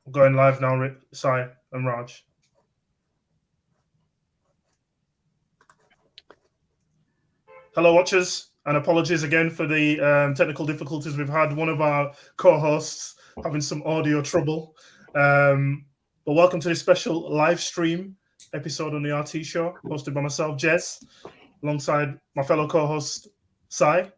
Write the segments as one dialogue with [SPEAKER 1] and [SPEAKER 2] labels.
[SPEAKER 1] Going live now, Sai and Raj. Hello, watchers, and apologies again for the technical difficulties we've had. One of our co-hosts having some audio trouble. But welcome to this special live stream episode on the RT Show, hosted by myself, Jez, alongside my fellow co-host, Sai.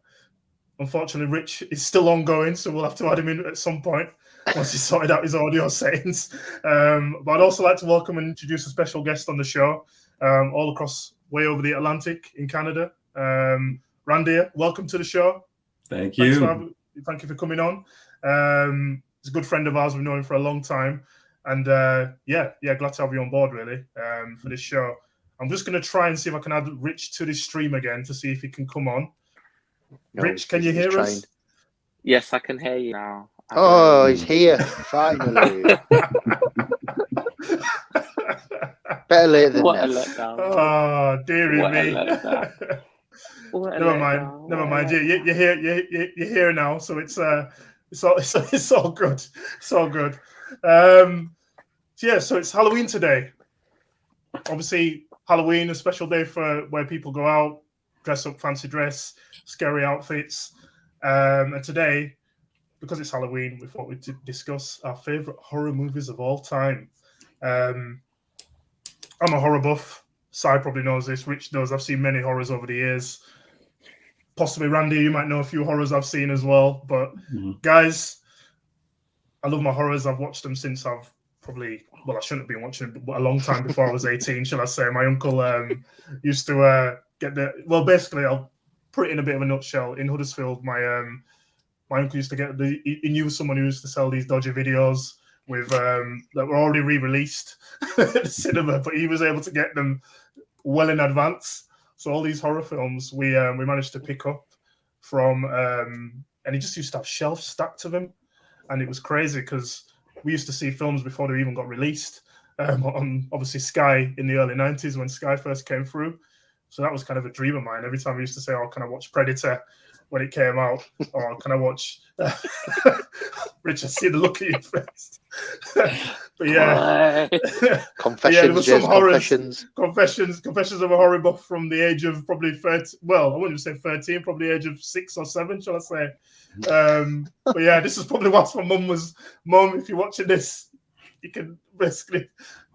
[SPEAKER 1] Unfortunately, Rich is still ongoing, so we'll have to add him in at some point once he's sorted out his audio settings. But I'd also like to welcome and introduce a special guest on the show, all across way over the Atlantic in Canada. Randhir, welcome to the show.
[SPEAKER 2] Thank you.
[SPEAKER 1] Thank you for coming on. He's a good friend of ours. We've known him for a long time. And glad to have you on board, really, for this show. I'm just going to try and see if I can add Rich to this stream again to see if he can come on. Rich, can you hear us?
[SPEAKER 3] Yes, I can hear you now.
[SPEAKER 4] He's here, finally. Better late than
[SPEAKER 3] What a
[SPEAKER 4] never.
[SPEAKER 3] letdown.
[SPEAKER 1] Oh, dearie
[SPEAKER 3] What a
[SPEAKER 1] me.
[SPEAKER 3] letdown. What a
[SPEAKER 1] Never
[SPEAKER 3] letdown.
[SPEAKER 1] mind. You're here. You're here now, so it's all good. It's all good. So it's Halloween today. Obviously, Halloween, a special day for where people go out, dress up, fancy dress, scary outfits. And today, because it's Halloween, we thought we'd discuss our favorite horror movies of all time. I'm a horror buff. Sai probably knows this. Rich knows I've seen many horrors over the years. Possibly Randy, you might know a few horrors I've seen as well. But guys, I love my horrors. I've watched them since I shouldn't have been watching them, but a long time before I was 18, shall I say. My uncle used to basically, I'll put it in a bit of a nutshell. In Huddersfield, my uncle used to get he knew someone who used to sell these dodgy videos with that were already re-released at the cinema, but he was able to get them well in advance. So all these horror films we managed to pick up from, and he just used to have shelves stacked of them, and it was crazy because we used to see films before they even got released on obviously Sky in the early 90s when Sky first came through. So that was kind of a dream of mine. Every time I used to say, "Oh, can I watch Predator?" when it came out, or can I watch? Richard, see the look at your face. But yeah,
[SPEAKER 4] Confessions.
[SPEAKER 1] There was some horrors.
[SPEAKER 4] Confessions.
[SPEAKER 1] Confessions of a horror buff from the age of probably 30. Well, I wouldn't say 13, probably the age of 6 or 7, shall I say? But yeah, this is probably whilst my mum was. Mum, if you're watching this, you can basically.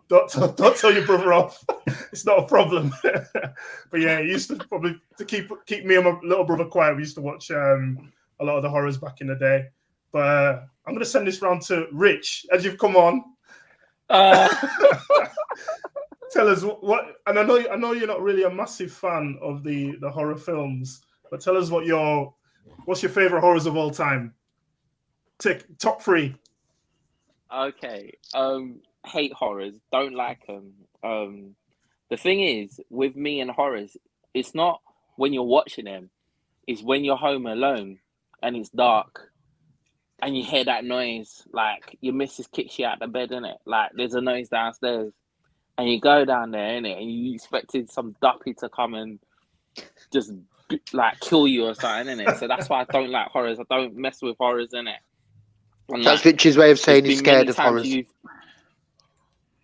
[SPEAKER 1] Don't tell your brother off. It's not a problem. But yeah, he used to probably to keep me and my little brother quiet. We used to watch a lot of the horrors back in the day. But I'm going to send this round to Rich as you've come on. Tell us what. And I know you're not really a massive fan of the horror films, but tell us what's your favorite horrors of all time? Top 3.
[SPEAKER 3] Okay. Hate horrors, don't like them. The thing is, with me and horrors, it's not when you're watching them, it's when you're home alone and it's dark and you hear that noise, like your missus kicks you out of bed, innit? Like there's a noise downstairs and you go down there, innit? And you expected some duppy to come and just like kill you or something, innit? So that's why I don't like horrors. I don't mess with horrors, innit? And
[SPEAKER 4] that's Rich's way of saying he's scared of horrors.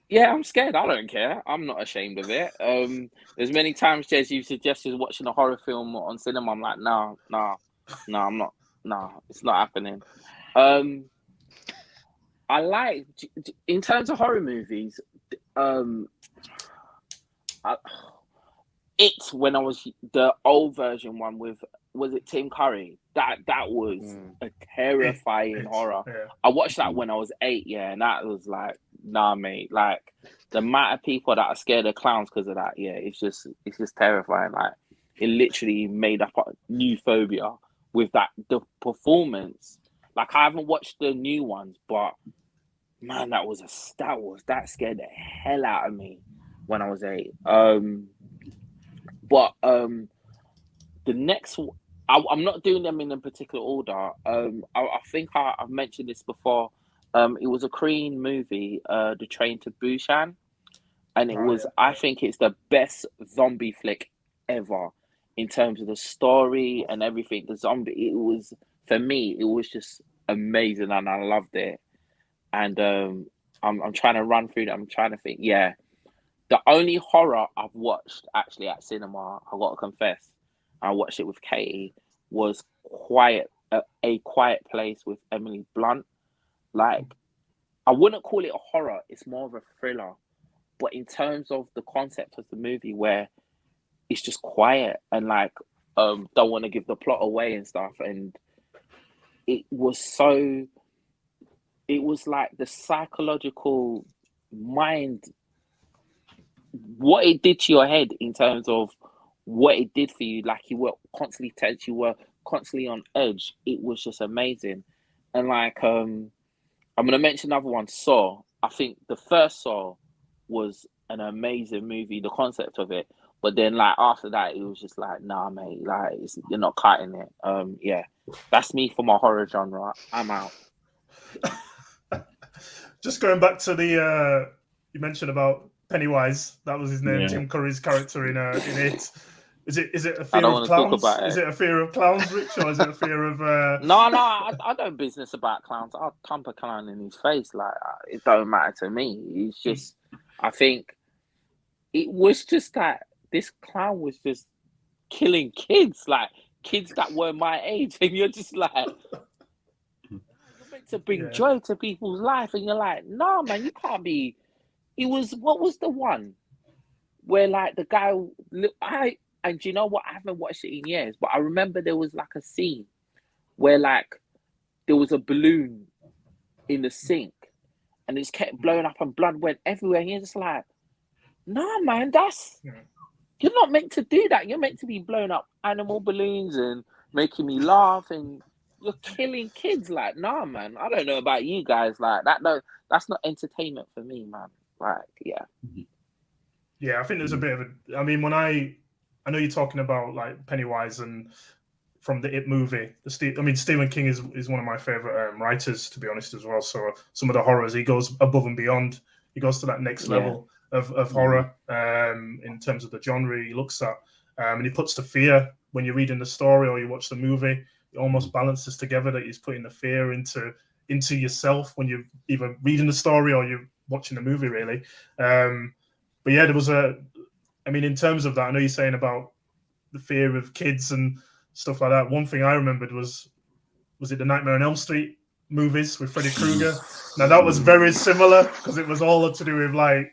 [SPEAKER 3] Yeah, I'm scared. I don't care. I'm not ashamed of it. There's many times, Jez, you've suggested watching a horror film on cinema. I'm like, no, I'm not. No, it's not happening. I like, in terms of horror movies, it's when I was the old version one with, was it Tim Curry? That was a terrifying horror. Yeah. I watched that when I was 8, and that was like, nah, mate. Like the amount of people that are scared of clowns because of that, it's just terrifying. Like it literally made up a new phobia with the performance. Like I haven't watched the new ones, but man, that scared the hell out of me when I was 8. But the next, I'm not doing them in a particular order. I think I've mentioned this before. It was a Korean movie, The Train to Busan, and it was. I think it's the best zombie flick ever in terms of the story and everything. The zombie, it was, for me, it was just amazing, and I loved it. And I'm trying to run through them. I'm trying to think. Yeah, the only horror I've watched actually at cinema, I got to confess, I watched it with Katie, was A Quiet Place with Emily Blunt. Like, I wouldn't call it a horror. It's more of a thriller. But in terms of the concept of the movie, where it's just quiet and like don't want to give the plot away and stuff, and it was like the psychological mind, what it did to your head in terms of what it did for you. Like, you were constantly tense, you were constantly on edge. It was just amazing. And like I'm gonna mention another one, Saw. I think the first Saw was an amazing movie, the concept of it. But then, like, after that, it was just like, nah, mate, like, you're not cutting it. Yeah, that's me for my horror genre. I'm out.
[SPEAKER 1] Just going back to the you mentioned about Pennywise. That was his name.
[SPEAKER 2] Yeah.
[SPEAKER 1] Tim Curry's character in it. Is it a
[SPEAKER 3] I
[SPEAKER 1] fear
[SPEAKER 3] don't
[SPEAKER 1] of
[SPEAKER 3] want to talk
[SPEAKER 1] clowns?
[SPEAKER 3] about it.
[SPEAKER 1] Is it a fear of clowns, Rich, or is it a fear of?
[SPEAKER 3] No, I don't business about clowns. I'll thump a clown in his face. Like, it don't matter to me. It's just, I think it was just that this clown was just killing kids, like kids that were my age, and you're just like, you're meant to bring joy to people's life, and you're like, no, man, you can't be. It was, what was the one where like the guy, and you know what, I haven't watched it in years, but I remember there was like a scene where like there was a balloon in the sink and it just kept blowing up and blood went everywhere, and you're just like, nah, man, you're not meant to do that. You're meant to be blowing up animal balloons and making me laugh, and you're killing kids. Like, nah, man, I don't know about you guys, like that's not entertainment for me, man. Like,
[SPEAKER 1] yeah, I think there's a bit of a, I mean, when I know you're talking about like Pennywise and from the It movie. Stephen King is one of my favorite writers, to be honest, as well. So some of the horrors, he goes above and beyond. He goes to that next level of horror in terms of the genre he looks at, and he puts the fear when you're reading the story or you watch the movie. It almost balances together that he's putting the fear into yourself when you're either reading the story or you're watching the movie, really. But yeah, there was in terms of that, I know you're saying about the fear of kids and stuff like that. One thing I remembered was it the Nightmare on Elm Street movies with Freddy Krueger? Now that was very similar because it was all to do with like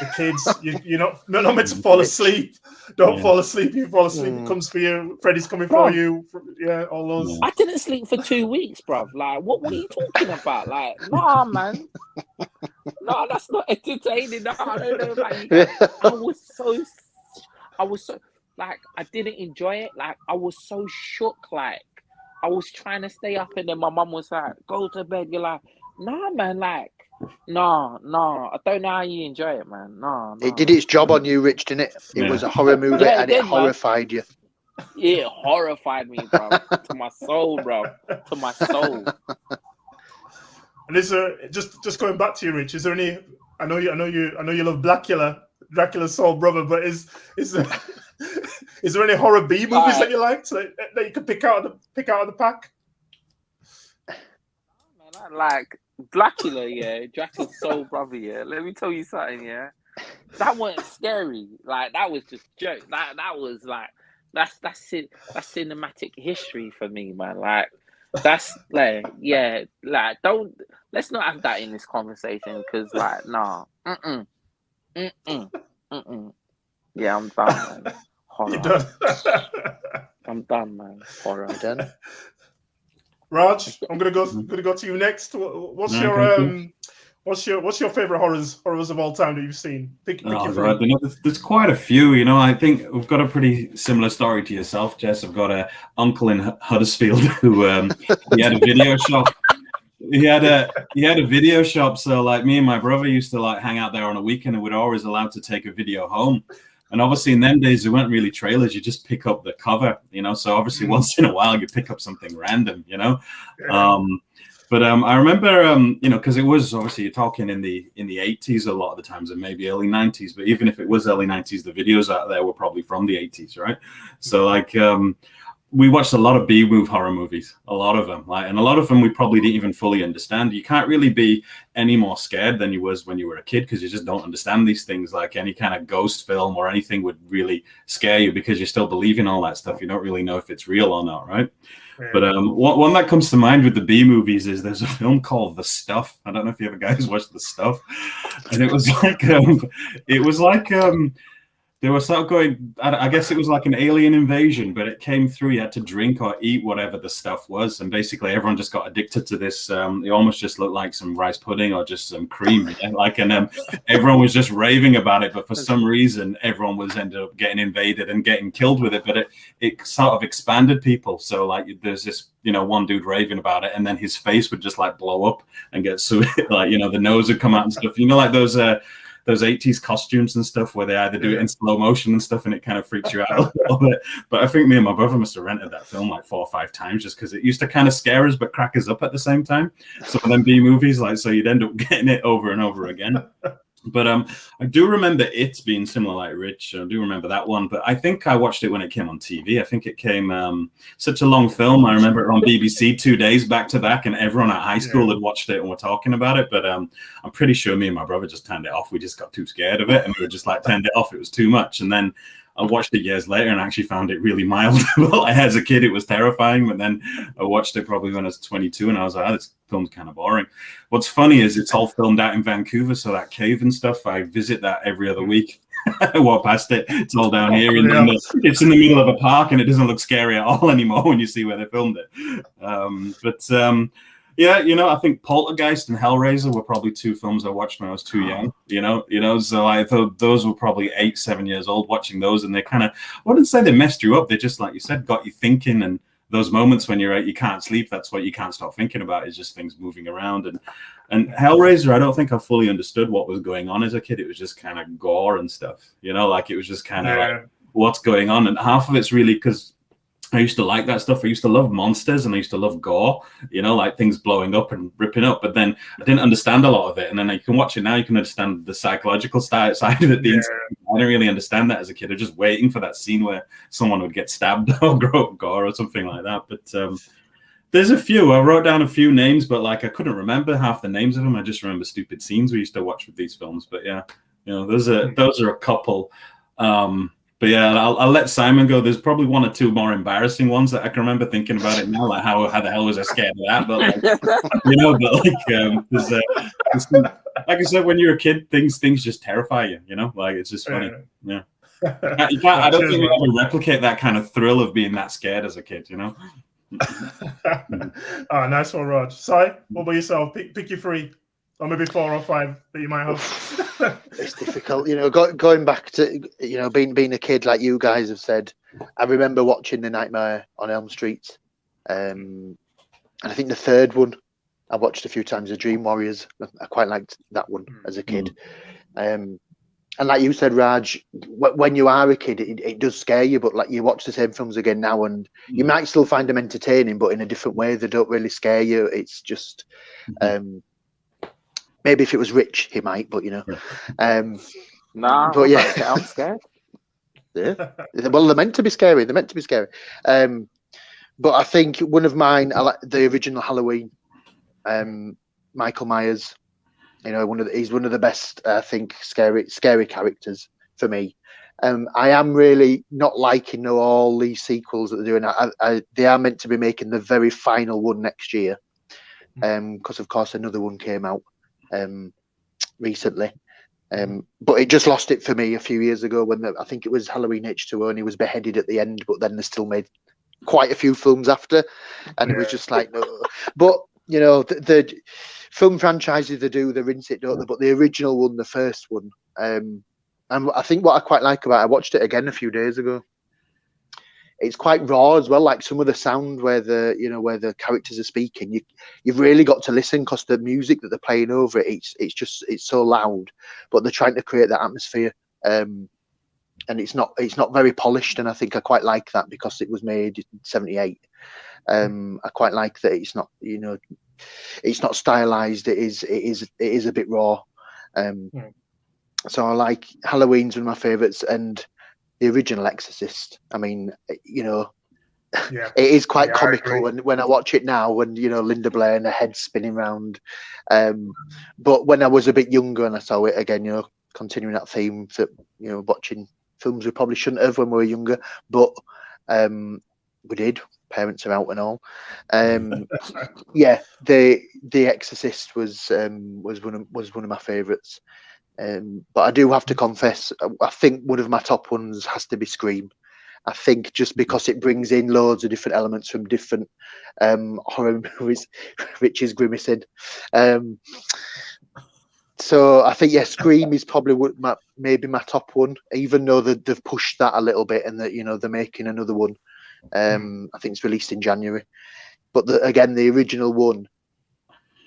[SPEAKER 1] the kids. You're not meant to fall asleep. Don't fall asleep. You fall asleep, it comes for you. Freddy's coming for you. Yeah, all those.
[SPEAKER 3] I didn't sleep for 2 weeks, bruv. Like, what are you talking about? Like, nah, man. No, that's not entertaining. No, I don't know about you. I was so like, I didn't enjoy it. Like, I was so shook. Like, I was trying to stay up, and then my mum was like, "Go to bed." You're like, "Nah, man. Like, no. I don't know how you enjoy it, man. No.
[SPEAKER 4] It did its job on you, Rich, didn't it? It was a horror movie, and it horrified you.
[SPEAKER 3] Yeah, it horrified me, bro. To my soul, bro. To my soul.
[SPEAKER 1] And is there, just going back to you, Rich? Is there any? I know you love Dracula's soul brother, but is there any horror B movies that you liked that you could pick out of the pack?
[SPEAKER 3] Man, I like Dracula, Dracula's soul brother, Let me tell you something, That wasn't scary. Like, that was just joke. That was like that's cinematic history for me, man. Like, that's like, like, let's not have that in this conversation, because like, nah. Yeah, I'm done, man. Horror.
[SPEAKER 1] You're done.
[SPEAKER 3] I'm done, man. Horror.
[SPEAKER 4] You done?
[SPEAKER 1] Raj, I'm gonna go to you next. What's your favorite horrors of all time that you've seen? Pick your
[SPEAKER 2] there's quite a few. I think we've got a pretty similar story to yourself, Jess. I've got an uncle in Huddersfield who he had a video shop. He had a video shop, so like me and my brother used to like hang out there on a weekend, and we're always allowed to take a video home. And obviously in them days, there weren't really trailers. You just pick up the cover, So obviously once in a while you pick up something random,
[SPEAKER 1] Yeah.
[SPEAKER 2] But I remember, because it was obviously you're talking in the 80s a lot of the times, and maybe early 90s. But even if it was early 90s, the videos out there were probably from the 80s, right? So like we watched a lot of B-move horror movies, a lot of them, and a lot of them we probably didn't even fully understand. You can't really be any more scared than you was when you were a kid because you just don't understand these things. Like any kind of ghost film or anything would really scare you because you still believe in all that stuff. You don't really know if it's real or not, right?
[SPEAKER 1] Yeah.
[SPEAKER 2] But one that comes to mind with the B movies is there's a film called The Stuff. I don't know if you ever guys watched The Stuff, and it was like they were sort of going, I guess it was like an alien invasion, but it came through. You had to drink or eat whatever the stuff was. And basically everyone just got addicted to this. It almost just looked like some rice pudding or just some cream. And everyone was just raving about it. But for some reason, everyone was ended up getting invaded and getting killed with it. But it sort of expanded people. So like there's this, one dude raving about it. And then his face would just like blow up and get like, the nose would come out and stuff. Like those 80s costumes and stuff where they either do it in slow motion and stuff and it kind of freaks you out a little bit. But I think me and my brother must have rented that film like 4 or 5 times just because it used to kind of scare us but crack us up at the same time. So then B movies, so you'd end up getting it over and over again. But I do remember it being similar like Rich. I do remember that one. But I think I watched it when it came on TV. I think it came such a long film. I remember it on BBC 2 days back to back, and everyone at high school had watched it and were talking about it. But I'm pretty sure me and my brother just turned it off. We just got too scared of it, and we were just like turned it off. It was too much. And then I watched it years later and actually found it really mild. As a kid, it was terrifying. But then I watched it probably when I was 22 and I was like, this film's kind of boring. What's funny is it's all filmed out in Vancouver. So that cave and stuff, I visit that every other week. I walk past it. It's all down here. It's in the middle of a park and it doesn't look scary at all anymore when you see where they filmed it. Yeah, I think Poltergeist and Hellraiser were probably 2 films I watched when I was too young, so I thought those were probably 8, 7 years old watching those, and they kind of, I wouldn't say they messed you up, they just, like you said, got you thinking, and those moments when you can't sleep, that's what you can't stop thinking about, is just things moving around, and Hellraiser, I don't think I fully understood what was going on as a kid. It was just kind of gore and stuff, it was just kind of like, what's going on, and half of it's really because I used to like that stuff. I used to love monsters and I used to love gore, like things blowing up and ripping up. But then I didn't understand a lot of it. And then you can watch it now, you can understand the psychological side of it. I didn't really understand that as a kid. I was just waiting for that scene where someone would get stabbed or grow up gore or something like that. But there's a few. I wrote down a few names, but I couldn't remember half the names of them. I just remember stupid scenes we used to watch with these films. But yeah, those are a couple. But yeah, I'll let Simon go. There's probably 1 or 2 more embarrassing ones that I can remember thinking about it now. Like how the hell was I scared of that? But there's like I said, when you're a kid, things just terrify you. It's just funny. Yeah, you can't. I don't think we ever replicate that kind of thrill of being that scared as a kid.
[SPEAKER 1] Nice one, Raj. Si, what about yourself? Pick your 3. Or maybe 4 or 5 that you might have.
[SPEAKER 4] It's difficult, going back to, being a kid like you guys have said. I remember watching The Nightmare on Elm Street. And I think the 3rd one I watched a few times, The Dream Warriors. I quite liked that one as a kid. And like you said, Raj, when you are a kid, it does scare you, but you watch the same films again now and you might still find them entertaining, but in a different way. They don't really scare you. It's just... maybe if it was Rich, he might, but
[SPEAKER 3] Nah,
[SPEAKER 4] but yeah,
[SPEAKER 3] I'm scared.
[SPEAKER 4] Yeah, well, they're meant to be scary. But I think one of mine, I like the original Halloween. Michael Myers, he's one of the best, I think, scary characters for me. I am really not liking all these sequels that they're doing. They are meant to be making the very final one next year, because of course another one came out recently, but it just lost it for me a few years ago when I think it was Halloween H2O and he was beheaded at the end, but then they still made quite a few films after, and it was just like no. But the film franchises, they're into it, don't they? But the original one, the first one, and I think what I quite like about it, I watched it again a few days ago. It's quite raw as well, like some of the sound where the characters are speaking. You've really got to listen because the music that they're playing over it, it's so loud, but they're trying to create that atmosphere. And it's not very polished, and I think I quite like that because it was made in '78. I quite like that it's not it's not stylized. It is a bit raw. So I like Halloween's one of my favorites, and the original Exorcist. I mean,
[SPEAKER 1] Yeah.
[SPEAKER 4] It is quite
[SPEAKER 1] Yeah, I
[SPEAKER 4] comical
[SPEAKER 1] agree.
[SPEAKER 4] when I watch it now, when Linda Blair and her head spinning round. But when I was a bit younger and I saw it again, continuing that theme that watching films we probably shouldn't have when we were younger, but we did. Parents are out and all. Yeah, The Exorcist was one of my favourites. But I do have to confess, I think one of my top ones has to be Scream. I think just because it brings in loads of different elements from different horror movies, Rich is grimacing. So I think, yeah, Scream is probably maybe my top one, even though they've pushed that a little bit and that they're making another one. I think it's released in January. But again, the original one.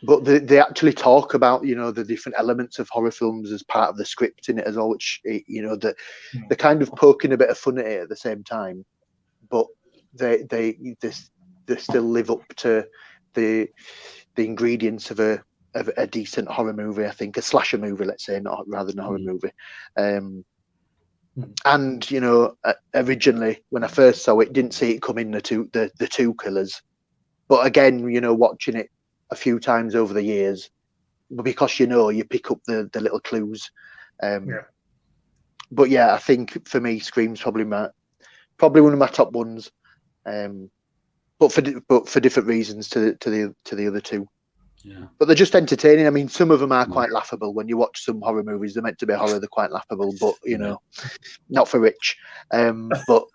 [SPEAKER 4] But they actually talk about the different elements of horror films as part of the script in it as well, which that they're kind of poking a bit of fun at it at the same time, but they still live up to the ingredients of a decent horror movie. I think a slasher movie, let's say, rather than a horror movie. And originally when I first saw it, didn't see it coming, the two killers. But again, watching it a few times over the years, because you pick up the little clues. But yeah, I think for me, Scream's probably one of my top ones. But for different reasons to the other two.
[SPEAKER 2] Yeah.
[SPEAKER 4] But they're just entertaining. I mean, some of them are quite laughable. When you watch some horror movies, they're meant to be horror. They're quite laughable, but not for Rich. But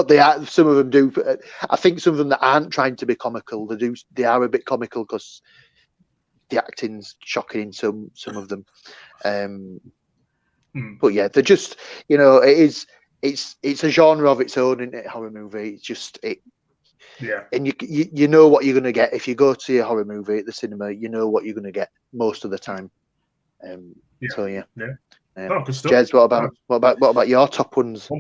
[SPEAKER 4] they are. Some of them do. I think some of them that aren't trying to be comical, they are a bit comical because the acting's shocking in some of them. But yeah, they're just it's a genre of its own, isn't it? Horror movie. It's just it.
[SPEAKER 1] Yeah.
[SPEAKER 4] And you know what you're going to get if you go to see a horror movie at the cinema. You know what you're going to get most of the time. So yeah.
[SPEAKER 1] Oh, good stuff.
[SPEAKER 4] Jez, what about your top ones?
[SPEAKER 1] So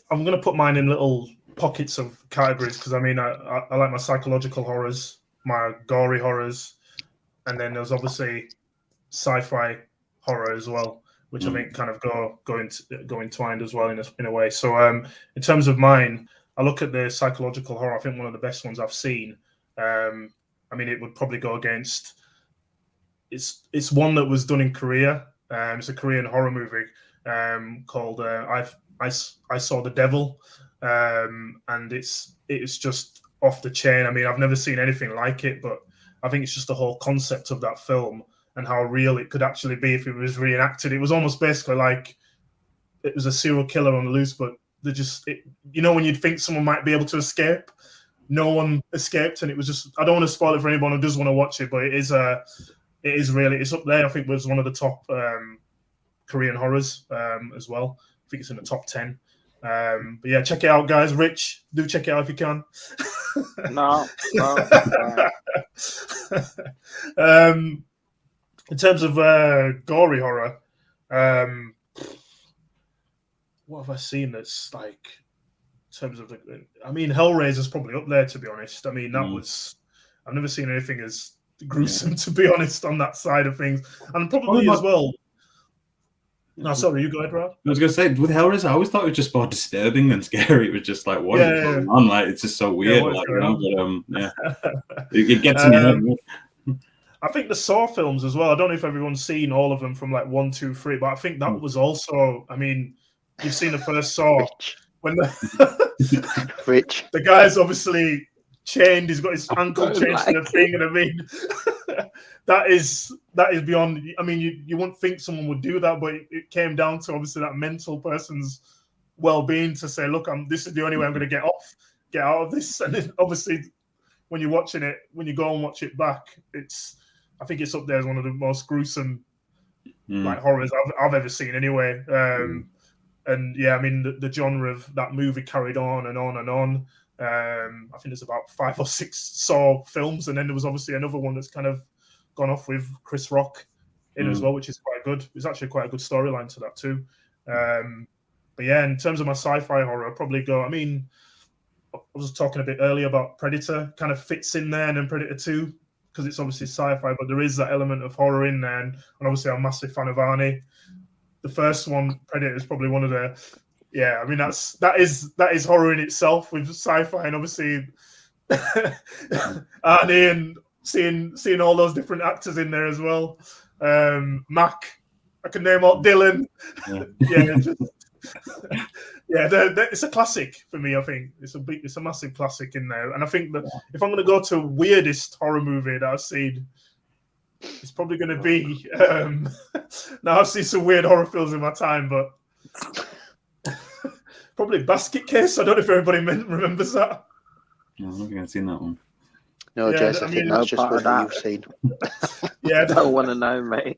[SPEAKER 1] I'm going to put mine in little pockets of categories because I like my psychological horrors, my gory horrors, and then there's obviously sci-fi horror as well, which I think kind of go entwined as well in a way. So in terms of mine, I look at the psychological horror. I think one of the best ones I've seen. It would probably go against. It's one that was done in Korea. It's a Korean horror movie called I Saw the Devil, and it's just off the chain. I've never seen anything like it, but I think it's just the whole concept of that film and how real it could actually be if it was reenacted. It was almost basically like it was a serial killer on the loose, but when you'd think someone might be able to escape, no one escaped, and it was just. I don't want to spoil it for anyone who does want to watch it, but it's up there. I think it was one of the top Korean horrors as well. I think it's in the top 10. But yeah, check it out, guys. Rich, do check it out if you can.
[SPEAKER 3] No.
[SPEAKER 1] In terms of gory horror, what have I seen that's like, in terms of Hellraiser's probably up there, to be honest. That was, I've never seen anything as gruesome, to be honest, on that side of things. And probably as well. No, sorry, you go ahead, Brad.
[SPEAKER 2] I was going to say, with Hellraiser, I always thought it was just more disturbing than scary. It was just like, what is going on? Like, it's just so weird. It gets in your head.
[SPEAKER 1] I think the Saw films as well. I don't know if everyone's seen all of them from like 1, 2, 3, but I think that was also. You've seen the first Saw when
[SPEAKER 4] Rich.
[SPEAKER 1] The guy's obviously chained. He's got his ankle changed to the thing, and that is beyond. You wouldn't think someone would do that, but it came down to obviously that mental person's well-being to say, look, this is the only way I'm going to get out of this. And then obviously, when you're watching it, when you go and watch it back, I think it's up there as one of the most gruesome like horrors I've ever seen. Anyway. And yeah, the genre of that movie carried on and on and on. I think there's about 5 or 6 Saw films, and then there was obviously another one that's kind of gone off with Chris Rock in as well, which is quite good. It's actually quite a good storyline to that too. But yeah, in terms of my sci-fi horror, I'd probably go. I was talking a bit earlier about Predator, kind of fits in there, and then Predator 2 because it's obviously sci-fi, but there is that element of horror in there. And obviously, I'm a massive fan of Arnie. The first one, Predator, is probably one of the yeah, I mean that is horror in itself with sci-fi, and obviously Arnie and seeing all those different actors in there as well. Mac, I can name all Dylan. Yeah, it's a classic for me. I think it's a massive classic in there, and I think that if I'm going to go to weirdest horror movie that I've seen, it's probably going to be. Now I've seen some weird horror films in my time, but probably Basket Case. I don't know if everybody remembers that.
[SPEAKER 2] I don't think I've seen that one.
[SPEAKER 4] No,
[SPEAKER 1] Yeah,
[SPEAKER 4] Jess, I
[SPEAKER 1] I
[SPEAKER 4] think
[SPEAKER 1] mean,
[SPEAKER 4] that's
[SPEAKER 3] no
[SPEAKER 4] just
[SPEAKER 3] part
[SPEAKER 4] one
[SPEAKER 3] of
[SPEAKER 4] that
[SPEAKER 3] that.
[SPEAKER 4] you've seen.
[SPEAKER 3] I don't want to know, mate.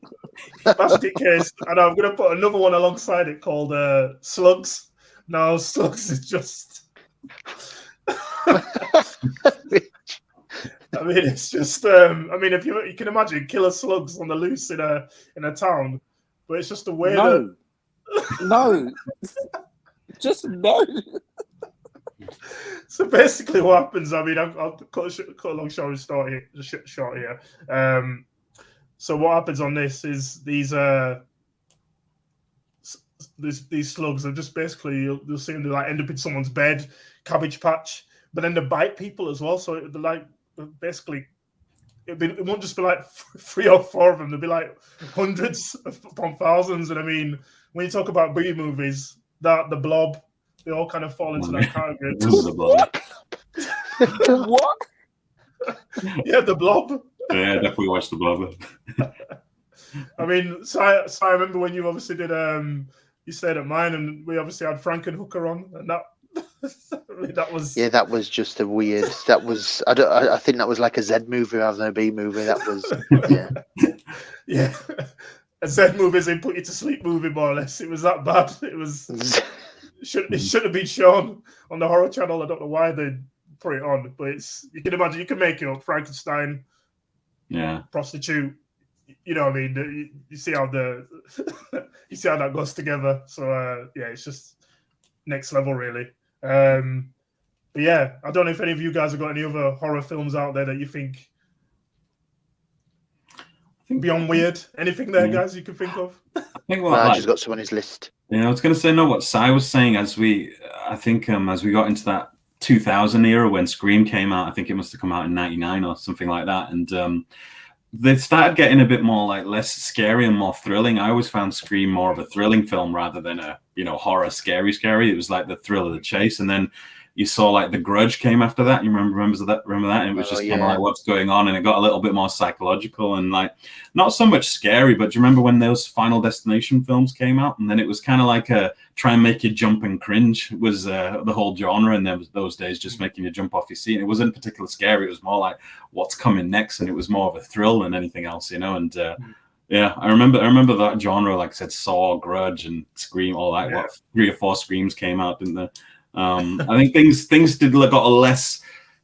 [SPEAKER 1] Basket Case, and I'm going to put another one alongside it called Slugs. Now, Slugs is just. I mean, it's just. I mean, if you can imagine killer slugs on the loose in a town, but it's just a way that.
[SPEAKER 3] No, just no.
[SPEAKER 1] So basically, what happens? I mean, I'll cut a long story short here. So what happens on this is these slugs are just basically you'll see them like end up in someone's bed, cabbage patch, but then they bite people as well. So they're like basically. It won't just be like 3 or 4 of them. There'll be like hundreds upon thousands. And I mean, when you talk about B movies, that the Blob, they all kind of fall into that category.
[SPEAKER 3] What?
[SPEAKER 1] Yeah, the Blob.
[SPEAKER 2] Yeah, definitely watched the Blob.
[SPEAKER 1] I mean, so I remember when you obviously did you stayed at mine, and we obviously had Frankenhooker on, and that that was
[SPEAKER 4] that was just a weird. That was I think that was like a Z movie rather than a B movie. That was
[SPEAKER 1] yeah. A Z movie is a put you to sleep movie, more or less. It was that bad. It was it should have been shown on the horror channel. I don't know why they put it on, but you can imagine you can make it up. Frankenstein, prostitute. You know what I mean? You see how you see how that goes together. So it's just next level, really. But yeah, I don't know if any of you guys have got any other horror films out there that you think beyond weird. Anything there, guys, you can think of?
[SPEAKER 2] I think
[SPEAKER 4] just got some on his list.
[SPEAKER 2] I was going to say what Si was saying as we got into that 2000 era when Scream came out. I think it must have come out in 99 or something like that, and they started getting a bit more like less scary and more thrilling. I always found Scream more of a thrilling film rather than a horror scary. It was like the thrill of the chase, and then you saw like The Grudge came after that. You remember that? And it was just kind of like what's going on, and it got a little bit more psychological and like not so much scary. But do you remember when those Final Destination films came out, and then it was kind of like a try and make you jump and cringe was the whole genre in those days, just making you jump off your seat. And it wasn't particularly scary. It was more like what's coming next, and it was more of a thrill than anything else, And I remember that genre. Like I said, Saw, Grudge, and Scream. All that. What 3 or 4 Screams came out, didn't there? I think things got less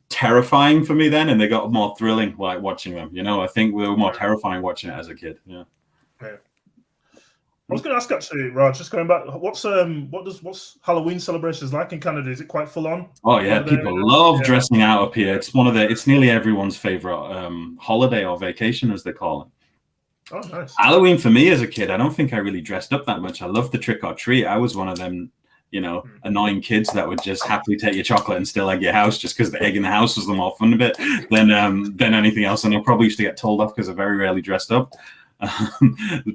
[SPEAKER 2] terrifying for me then, and they got more thrilling like watching them. I think we were more terrifying watching it as a kid. Yeah.
[SPEAKER 1] I was going to ask actually, Raj, just going back, what's Halloween celebrations like in Canada? Is it quite full on?
[SPEAKER 2] Oh yeah, people love dressing out up here. It's nearly everyone's favorite holiday or vacation, as they call it.
[SPEAKER 1] Oh, nice.
[SPEAKER 2] Halloween for me as a kid, I don't think I really dressed up that much. I loved the trick or treat. I was one of them, annoying kids that would just happily take your chocolate and still egg your house just because the egg in the house was the more fun bit than anything else. And I probably used to get told off because I very rarely dressed up.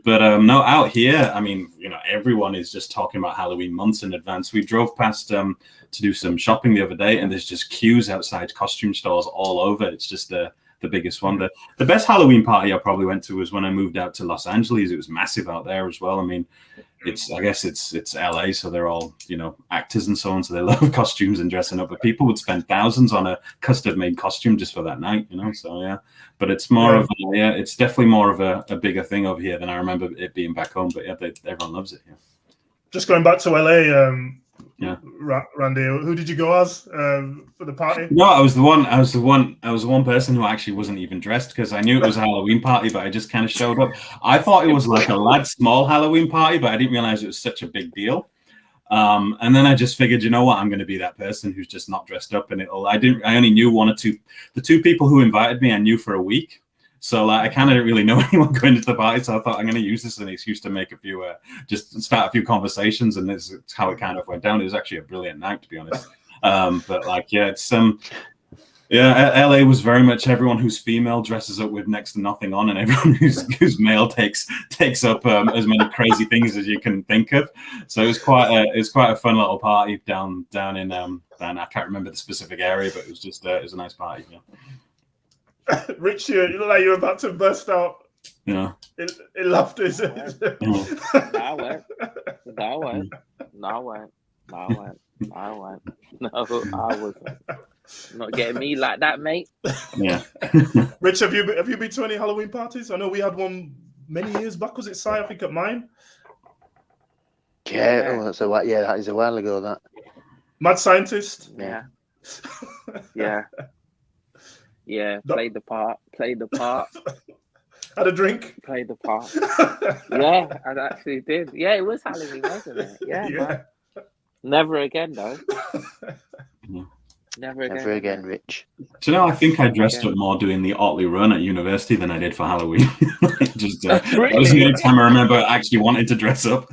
[SPEAKER 2] But no, out here, I mean, everyone is just talking about Halloween months in advance. We drove past to do some shopping the other day, and there's just queues outside costume stores all over. It's just the biggest one. The best Halloween party I probably went to was when I moved out to Los Angeles. It was massive out there as well. I mean, I guess it's LA, so they're all actors and so on, so they love costumes and dressing up. But people would spend thousands on a custom-made costume just for that night, So yeah, but it's more of it's definitely more of a bigger thing over here than I remember it being back home. But yeah, everyone loves it. Yeah.
[SPEAKER 1] Just going back to LA, Randy, who did you go as for the party?
[SPEAKER 2] No, I was the one person who actually wasn't even dressed because I knew it was a Halloween party, but I just kind of showed up. I thought it was like a small Halloween party, but I didn't realize it was such a big deal. And then I just figured, you know what, I'm going to be that person who's just not dressed up, and I only knew one or two. The 2 people who invited me, I knew for a week. So like, I kind of didn't really know anyone going to the party, so I thought I'm going to use this as an excuse to make a few, just start a few conversations, and this is how it kind of went down. It was actually a brilliant night, to be honest. But like, yeah, it's yeah, LA was very much everyone who's female dresses up with next to nothing on, and everyone who's male takes up as many crazy things as you can think of. So it was quite a fun little party down in down, I can't remember the specific area, but it was just it was a nice party. Yeah.
[SPEAKER 1] Rich, you look like you're about to burst out.
[SPEAKER 2] Yeah.
[SPEAKER 1] In laughter.
[SPEAKER 3] No, I wasn't. Not getting me like that, mate.
[SPEAKER 2] Yeah.
[SPEAKER 1] Rich, have you been to any Halloween parties? I know we had one many years back. Was it Si? I think at mine.
[SPEAKER 4] Yeah, oh, that is a while ago. That
[SPEAKER 1] Mad Scientist.
[SPEAKER 3] Yeah. Played the part.
[SPEAKER 1] Had a drink.
[SPEAKER 3] Played the part. Yeah, I actually did. Yeah, it was Halloween, wasn't it? Yeah. Man. Never again, though. Never again,
[SPEAKER 4] Rich.
[SPEAKER 2] Do you know, I think I dressed up more doing the Otley Run at university than I did for Halloween. That was the only time I remember actually wanting to dress up.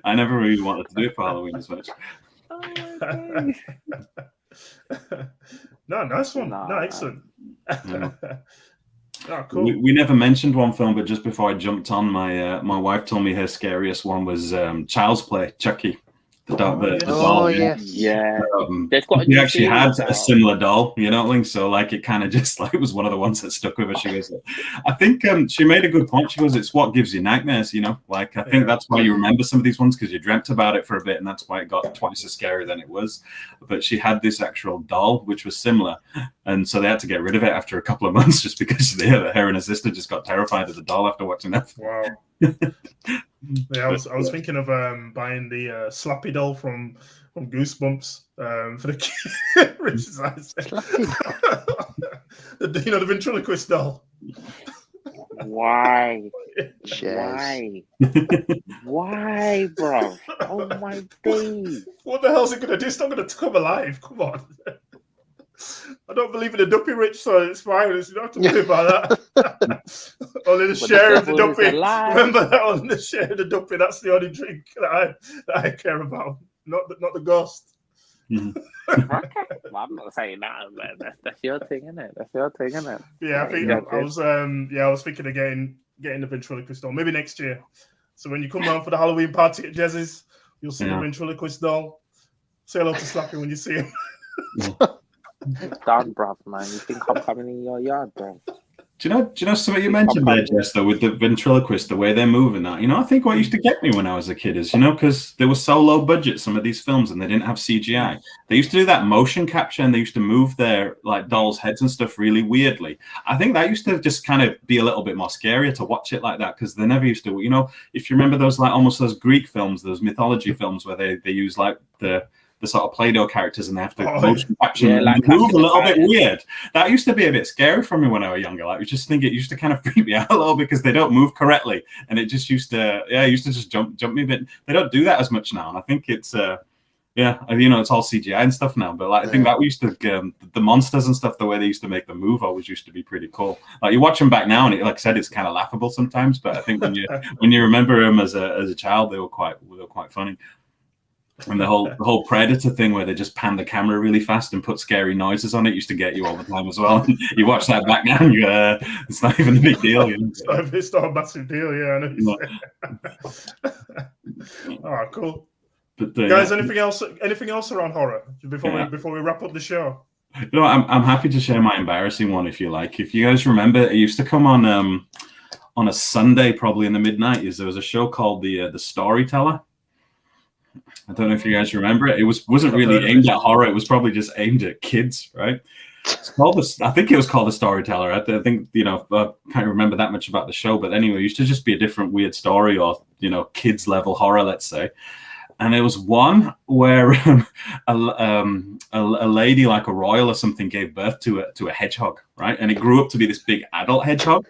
[SPEAKER 2] I never really wanted to do it for Halloween as much.
[SPEAKER 3] Oh my God.
[SPEAKER 1] No, nice one. No, excellent.
[SPEAKER 2] Yeah.
[SPEAKER 1] Oh, cool.
[SPEAKER 2] We never mentioned one film, but just before I jumped on, my wife told me her scariest one was Child's Play, Chucky. The doll.
[SPEAKER 4] Yes.
[SPEAKER 3] Yeah.
[SPEAKER 2] We actually had a similar doll, you know, so like it kind of just like it was one of the ones that stuck with her. She goes, I think she made a good point. She goes, it's what gives you nightmares, you know, like I think that's why you remember some of these ones, because you dreamt about it for a bit, and that's why it got twice as scary than it was. But she had this actual doll which was similar, and so they had to get rid of it after a couple of months just because her and her sister just got terrified of the doll after watching that.
[SPEAKER 1] Wow. Yeah, I was thinking of buying the Slappy doll from Goosebumps for the kid. Rich's eyes. The ventriloquist doll.
[SPEAKER 3] Why?
[SPEAKER 4] Cheers.
[SPEAKER 3] Why, bro? Oh my days!
[SPEAKER 1] What the hell's it gonna do? It's not gonna come alive. Come on. I don't believe in the duppy, Rich, so it's fine. You don't have to worry about that. Only the share of the duppy. Remember that, only the share of the duppy. That's the only drink that I care about, not the ghost.
[SPEAKER 2] Mm-hmm.
[SPEAKER 3] Okay. Well, I'm not saying that, but that's your thing, isn't it? That's your thing, isn't it?
[SPEAKER 1] Yeah, I think I was thinking of getting the ventriloquist doll maybe next year. So when you come round for the Halloween party at Jez's, you'll see the ventriloquist doll. Say hello to Slappy when you see him.
[SPEAKER 3] Done, bruv, man. You think I'm coming in your yard, bro?
[SPEAKER 2] Do you know something you mentioned there, Jess, though, with the ventriloquist, the way they're moving that? You know, I think what used to get me when I was a kid is, you know, because they were so low budget, some of these films, and they didn't have CGI. They used to do that motion capture, and they used to move their like dolls' heads and stuff really weirdly. I think that used to just kind of be a little bit more scarier to watch it like that, because they never used to, you know, if you remember those like almost those Greek films, those mythology films where they use like the sort of Play-Doh characters and they have to motion capture and like move a little bit weird. That used to be a bit scary for me when I was younger. Like, I just think it used to kind of freak me out a little because they don't move correctly, and it just used to just jump me a bit. They don't do that as much now, and I think it's you know, it's all CGI and stuff now. But like, I think that we used to the monsters and stuff, the way they used to make them move always used to be pretty cool. Like you watch them back now, and it, like I said, it's kind of laughable sometimes. But I think when you remember them as a child, they were quite funny. And the whole Predator thing where they just pan the camera really fast and put scary noises on it used to get you all the time as well. And you watch that back now, and it's not even a big deal. You know?
[SPEAKER 1] It's not a massive deal, yeah. I know. Oh, cool. But, guys, anything else around horror before we wrap up the show?
[SPEAKER 2] You know, I'm happy to share my embarrassing one if you like. If you guys remember, it used to come on a Sunday, probably in the mid-90s. There was a show called The Storyteller. I don't know if you guys remember it. It wasn't really aimed at horror. It was probably just aimed at kids, right? It's called I think it was called The Storyteller. I think, you know, I can't remember that much about the show, but anyway, it used to just be a different weird story or, you know, kids level horror, let's say. And there was one where a lady, like a royal or something, gave birth to a hedgehog, right? And it grew up to be this big adult hedgehog,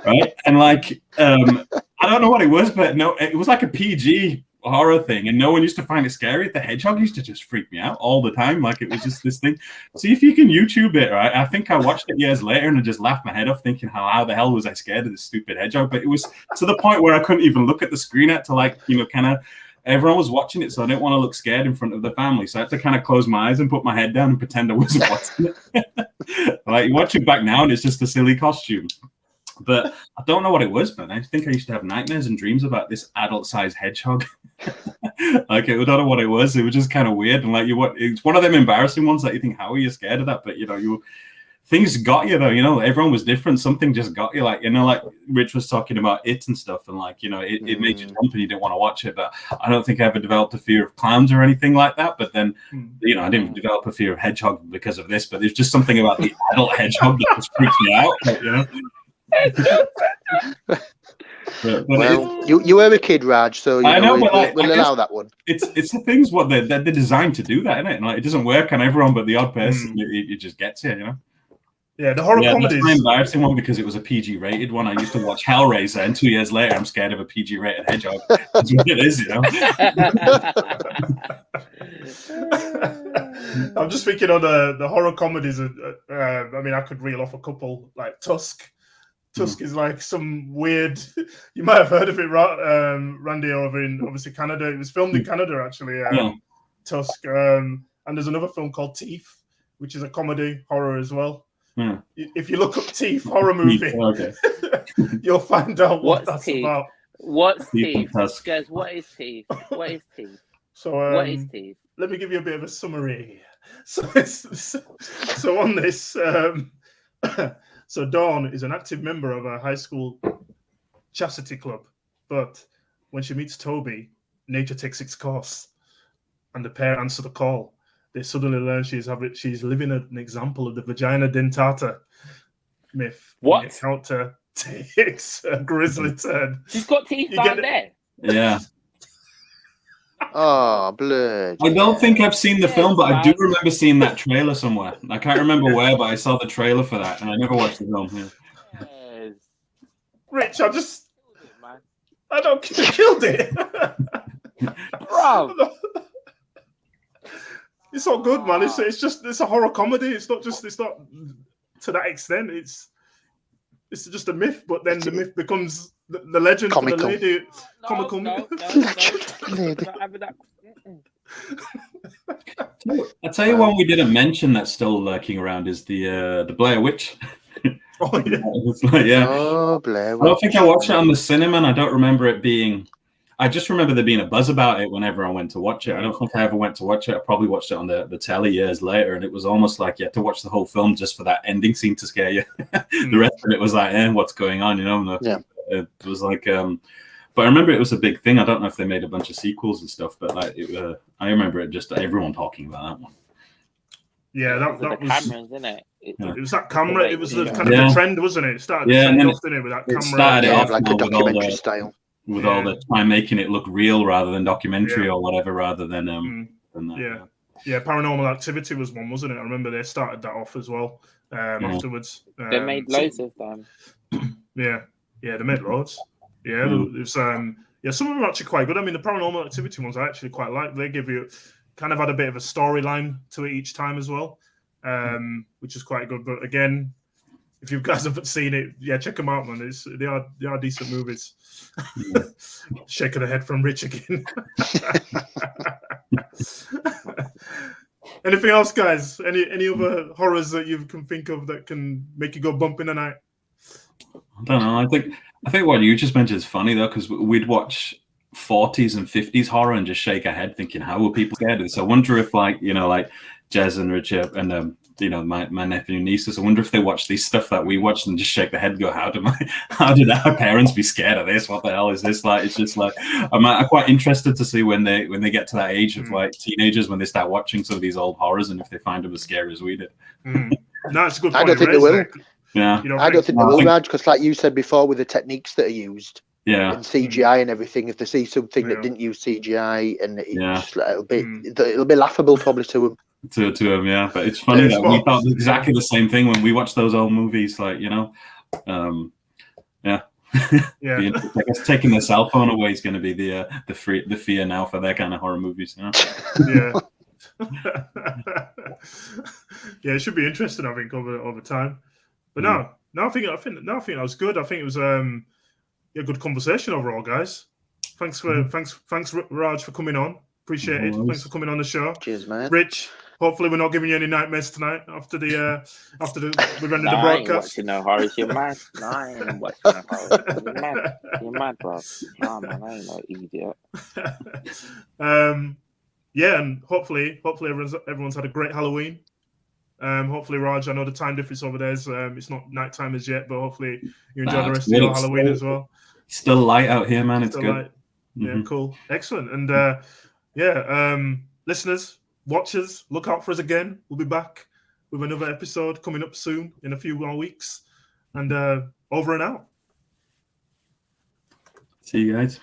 [SPEAKER 2] right? And like, I don't know what it was, but no, it was like a PG horror thing, and no one used to find it scary. The hedgehog used to just freak me out all the time. Like it was just this thing. See if you can YouTube it, right? I think I watched it years later and I just laughed my head off thinking how the hell was I scared of this stupid hedgehog? But it was to the point where I couldn't even look at the screen at to like, kind of, everyone was watching it, so I didn't want to look scared in front of the family. So I had to kind of close my eyes and put my head down and pretend I wasn't watching it. Like you watch it back now and it's just a silly costume. But I don't know what it was, man. I think I used to have nightmares and dreams about this adult-sized hedgehog. Like, I don't know what it was. It was just kind of weird. And like, it's one of them embarrassing ones that you think, how are you scared of that? But things got you though. Everyone was different. Something just got you. Like, like Rich was talking about it and stuff, and like, it made you jump and you didn't want to watch it. But I don't think I ever developed a fear of clowns or anything like that. But then, I didn't develop a fear of hedgehog because of this. But there's just something about the adult hedgehog that just freaks me out. Like, but
[SPEAKER 4] well, you were a kid, Raj, so we'll allow that one.
[SPEAKER 2] It's the things what they're designed to do that, isn't it? And like, it doesn't work on everyone, but the odd person, it just gets you,
[SPEAKER 1] Yeah, the horror comedies.
[SPEAKER 2] That's my embarrassing one because it was a PG rated one. I used to watch Hellraiser, and 2 years later, I'm scared of a PG rated hedgehog. That's what it is,
[SPEAKER 1] I'm just thinking on the horror comedies. I mean, I could reel off a couple like Tusk. Tusk is like some weird. You might have heard of it, Randy, over in obviously Canada. It was filmed in Canada, actually. Tusk, and there's another film called Teeth, which is a comedy horror as well. If you look up Teeth horror movie, you'll find out what that's about.
[SPEAKER 3] What's Teeth? Guys, what is Teeth? What is Teeth?
[SPEAKER 1] So,
[SPEAKER 3] what is Teeth?
[SPEAKER 1] Let me give you a bit of a summary. So on this. So Dawn is an active member of a high school chastity club, but when she meets Toby, nature takes its course, and the pair answer the call. They suddenly learn she's living an example of the vagina dentata myth.
[SPEAKER 3] What?
[SPEAKER 1] The encounter takes a grisly turn.
[SPEAKER 3] She's got teeth down there.
[SPEAKER 2] Yeah.
[SPEAKER 4] Oh, blood.
[SPEAKER 2] I don't think I've seen the film, but I do remember seeing that trailer somewhere. I can't remember where, but I saw the trailer for that, and I never watched the film.
[SPEAKER 3] Yes.
[SPEAKER 1] Rich, I don't killed it.
[SPEAKER 3] Bro.
[SPEAKER 1] It's all good, man. It's a horror comedy. It's not to that extent. It's just a myth, but then the myth becomes the legend
[SPEAKER 4] comical.
[SPEAKER 1] For the lady. Comical.
[SPEAKER 3] No.
[SPEAKER 2] I tell you one we didn't mention that's still lurking around is the Blair Witch.
[SPEAKER 1] Oh yeah.
[SPEAKER 2] It's like, yeah.
[SPEAKER 4] Oh, Blair Witch.
[SPEAKER 2] I don't think I watched it on the cinema, and I don't remember it being. I just remember there being a buzz about it whenever I went to watch it. I don't think I ever went to watch it. I probably watched it on the telly years later, and it was almost like you had to watch the whole film just for that ending scene to scare you. The rest of it was like, what's going on? It was like, but I remember it was a big thing. I don't know if they made a bunch of sequels and stuff, but like, I remember it just everyone talking about that one.
[SPEAKER 1] Yeah, that was
[SPEAKER 3] cameras, isn't it? It
[SPEAKER 1] was that camera. It was the kind of the trend, wasn't it? It started
[SPEAKER 2] and then
[SPEAKER 1] off, didn't it, with that camera.
[SPEAKER 2] Started off
[SPEAKER 4] like a documentary style.
[SPEAKER 2] With all the time making it look real rather than documentary or whatever, rather than that.
[SPEAKER 1] Yeah, Paranormal Activity was one, wasn't it? I remember they started that off as well. Afterwards,
[SPEAKER 3] they made loads of them.
[SPEAKER 1] Yeah, they made loads. Yeah, it was some of them are actually quite good. I mean, the Paranormal Activity ones I actually quite like. They give you kind of had a bit of a storyline to it each time as well, which is quite good. But again, if you guys haven't seen it, check them out, man. They are decent movies. Shaking the head from Rich again. Anything else, guys? Any other horrors that you can think of that can make you go bump in the night?
[SPEAKER 2] I don't know. I think what you just mentioned is funny though, because we'd watch 40s and 50s horror and just shake our head thinking, how were people scared of this? I wonder if like Jez and Richard and my nephew and nieces, I wonder if they watch these stuff that we watched and just shake their head and go, how did our parents be scared of this? What the hell is this? Like, it's just like, I'm quite interested to see when they get to that age of like teenagers, when they start watching some of these old horrors and if they find them as scary as we did.
[SPEAKER 1] No, it's a good point.
[SPEAKER 4] I don't think they will.
[SPEAKER 2] Yeah.
[SPEAKER 4] I don't think they will, Raj, because like you said before, with the techniques that are used, and CGI and everything, if they see something that didn't use CGI, and it'll be laughable probably to them.
[SPEAKER 2] To them, yeah. But it's funny that we thought exactly the same thing when we watched those old movies, like, yeah.
[SPEAKER 1] Yeah.
[SPEAKER 2] I guess taking the cell phone away is going to be the fear now for their kind of horror movies. You know?
[SPEAKER 1] Yeah. Yeah, it should be interesting, I think, over time. But no, I think that was good. I think it was a good conversation overall, guys. Thanks Raj for coming on. Appreciate it.
[SPEAKER 2] Always.
[SPEAKER 1] Thanks for coming on the show.
[SPEAKER 4] Cheers, man.
[SPEAKER 1] Rich, hopefully we're not giving you any nightmares tonight after we've ended the
[SPEAKER 3] I ain't
[SPEAKER 1] broadcast.
[SPEAKER 3] watching no horrors. You're mad. No, I ain't watching no horrors. You're mad, bro. Nah, man, I ain't no idiot.
[SPEAKER 1] Yeah, and hopefully everyone's had a great Halloween. Hopefully, Raj, I know the time difference over there is it's not nighttime as yet, but hopefully you enjoy the rest of your Halloween as well.
[SPEAKER 2] Still light out here, man. It's good.
[SPEAKER 1] Light. Yeah, cool, excellent. And listeners, watchers, look out for us again. We'll be back with another episode coming up soon in a few more weeks. And over and out.
[SPEAKER 2] See you guys.